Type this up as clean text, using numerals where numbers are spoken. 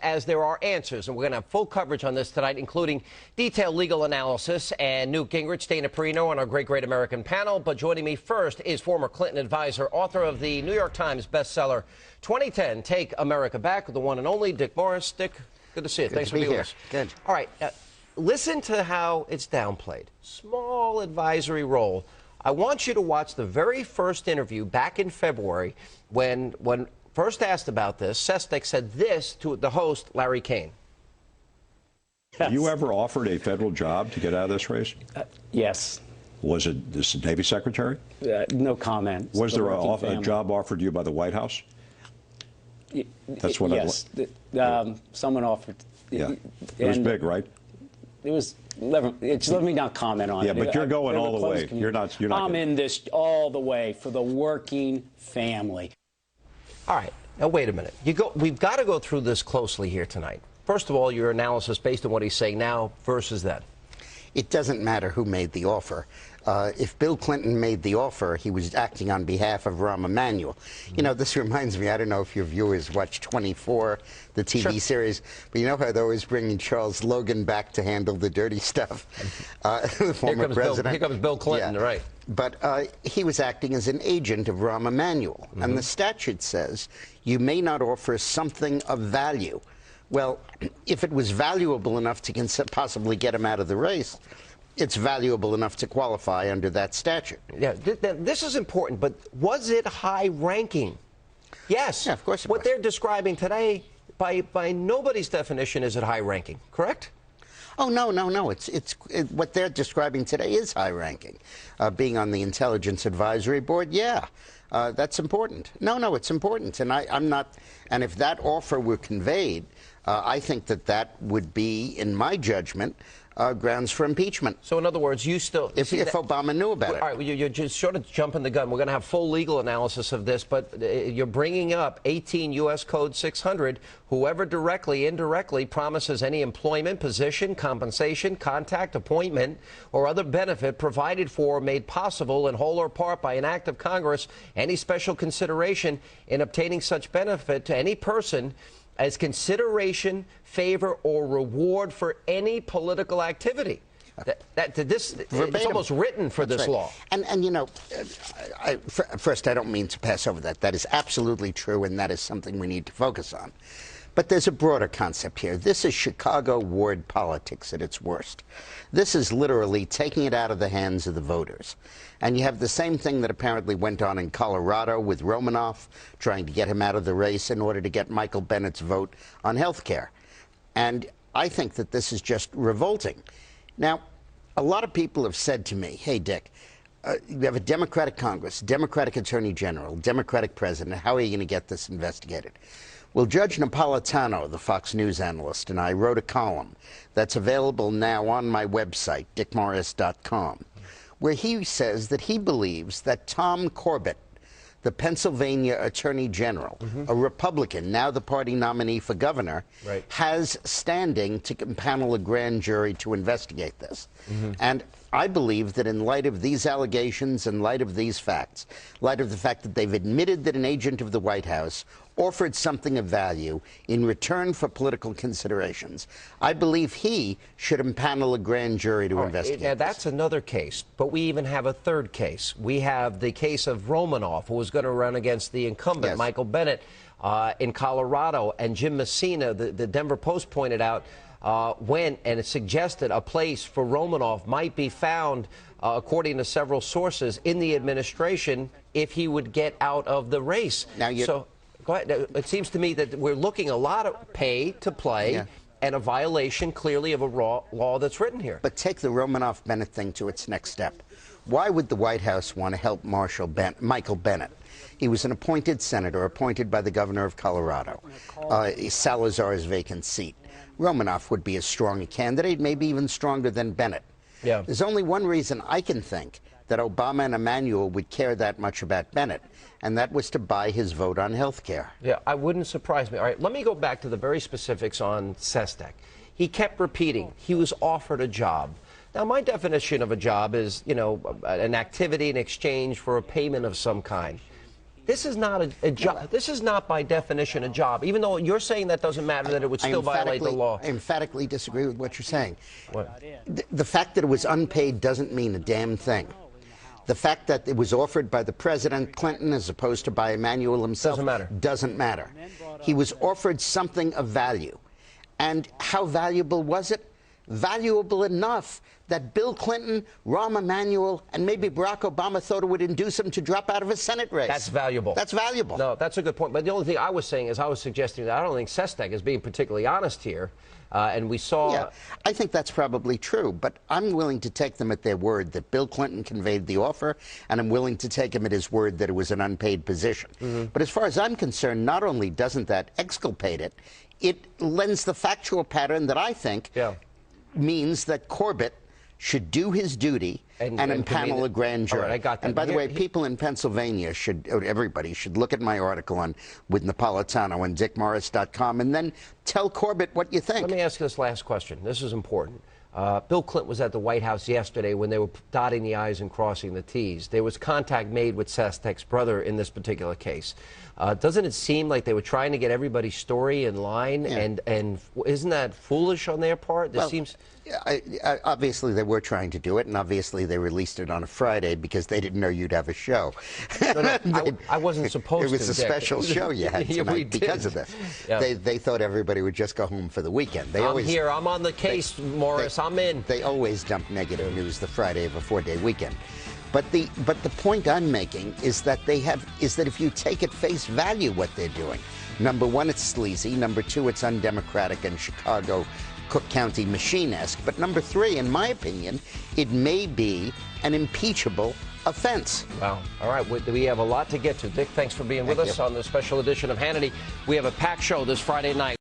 as there are answers, and we're going to have full coverage on this tonight, including detailed legal analysis and Newt Gingrich, Dana Perino on our Great American panel. But joining me first is former Clinton advisor, author of the New York Times bestseller 2010, Take America Back, the one and only Dick Morris. Dick, good to see you. Thanks for being here. Good. All right, listen to how it's downplayed. Small advisory role. I want you to watch the very first interview back in February when first asked about this, Sestak said this to the host, Larry Kane. Yes. You ever offered a federal job to get out of this race? Yes. Was it the Navy Secretary? No comment. Was there a job offered to you by the White House? That's what yes. Someone offered. Yeah. It was big, right? It was. Let me not comment on it. Yeah, but you're going all the way. You're not. I'm in this all the way for the working family. All right. Now, wait a minute. We've got to go through this closely here tonight. First of all, your analysis based on what he's saying now versus then. It doesn't matter who made the offer. If Bill Clinton made the offer, he was acting on behalf of Rahm Emanuel. You know, this reminds me, I don't know if your viewers watch 24, the TV series, but you know how they're always bringing Charles Logan back to handle the dirty stuff? The former president. Here comes Bill Clinton, yeah. Right. But he was acting as an agent of Rahm Emanuel. And the statute says you may not offer something of value. Well, if it was valuable enough to possibly get him out of the race, it's valuable enough to qualify under that statute. Yeah, this is important, but was it high-ranking? Yes. Yeah, of course it What was. they're describing today, by nobody's definition, is it high-ranking, correct? Oh, no. What they're describing today is high-ranking. Being on the Intelligence Advisory Board, yeah, that's important. No, it's important. And I'm not, and if that offer were conveyed, I think that would be, in my judgment, grounds for impeachment. So, in other words, you still... If Obama knew about it. All right, you're just sort of jumping the gun. We're going to have full legal analysis of this, but you're bringing up 18 U.S. Code 600, whoever directly, indirectly promises any employment, position, compensation, contact, appointment, or other benefit provided for or made possible in whole or part by an act of Congress, any special consideration in obtaining such benefit to any person as consideration, favor, or reward for any political activity. It's almost written for this law. And you know, first, I don't mean to pass over that. That is absolutely true, and that is something we need to focus on. But there's a broader concept here. This is Chicago ward politics at its worst. This is literally taking it out of the hands of the voters. And you have the same thing that apparently went on in Colorado with Romanoff, trying to get him out of the race in order to get Michael Bennett's vote on health care. And I think that this is just revolting. Now, a lot of people have said to me, hey, Dick, you have a Democratic Congress, Democratic Attorney General, Democratic President. How are you going to get this investigated? Well, Judge Napolitano, the Fox News analyst, and I wrote a column that's available now on my website, dickmorris.com, where he says that he believes that Tom Corbett, the Pennsylvania Attorney General, a Republican, now the party nominee for governor, has standing to impanel a grand jury to investigate this. And I believe that in light of these allegations, in light of these facts, in light of the fact that they've admitted that an agent of the White House offered something of value in return for political considerations, I believe he should impanel a grand jury to investigate. Now, that's another case, but we even have a third case. We have the case of Romanoff, who was going to run against the incumbent, Michael Bennett, in Colorado, and Jim Messina, the Denver Post pointed out, went and suggested a place for Romanoff might be found, according to several sources, in the administration if he would get out of the race. Now, so, go ahead. It seems to me that we're looking a lot of pay to play and a violation, clearly, of a law that's written here. But take the Romanoff-Bennett thing to its next step. Why would the White House want to help Michael Bennett? He was an appointed senator, appointed by the governor of Colorado, Salazar's vacant seat. Romanoff would be as strong a candidate, maybe even stronger than Bennett. Yeah. There's only one reason I can think that Obama and Emanuel would care that much about Bennett, and that was to buy his vote on health care. Yeah, I wouldn't surprise me. All right, let me go back to the very specifics on Sestak. He kept repeating he was offered a job. Now, my definition of a job is, you know, an activity in exchange for a payment of some kind. This is not a job. This is not by definition a job. Even though you're saying that doesn't matter, that it would still violate the law. I emphatically disagree with what you're saying. What? The fact that it was unpaid doesn't mean a damn thing. The fact that it was offered by the President Clinton as opposed to by Emmanuel himself doesn't matter. He was offered something of value. And how valuable was it? Valuable enough that Bill Clinton, Rahm Emanuel, and maybe Barack Obama thought it would induce him to drop out of a Senate race. That's valuable. That's valuable. No, that's a good point. But the only thing I was saying is I was suggesting that I don't think Sestak is being particularly honest here. And we saw... Yeah, I think that's probably true. But I'm willing to take them at their word that Bill Clinton conveyed the offer, and I'm willing to take him at his word that it was an unpaid position. But as far as I'm concerned, not only doesn't that exculpate it, it lends the factual pattern that I think means that Corbett should do his duty and impanel a grand jury. All right, I got that. And by the way, people in Pennsylvania should, everybody should look at my article with Napolitano on dickmorris.com and then tell Corbett what you think. Let me ask you this last question. This is important. Bill Clinton was at the White House yesterday when they were dotting the I's and crossing the T's. There was contact made with Sestak's brother in this particular case. Doesn't it seem like they were trying to get everybody's story in line? Yeah. And isn't that foolish on their part? This seems... Obviously, they were trying to do it, and obviously they released it on a Friday because they didn't know you'd have a show. I wasn't supposed to. It was a special show you had tonight because of this. Yeah. They thought everybody would just go home for the weekend. I'm here. I'm on the case, Morris. I'm in. They always dump negative news the Friday of a 4-day weekend. But the point I'm making is that if you take at face value what they're doing, number one, it's sleazy. Number two, it's undemocratic and Chicago, Cook County machine-esque. But number three, in my opinion, it may be an impeachable offense. Wow. All right. We have a lot to get to. Dick, thanks for being with us on the special edition of Hannity. We have a packed show this Friday night.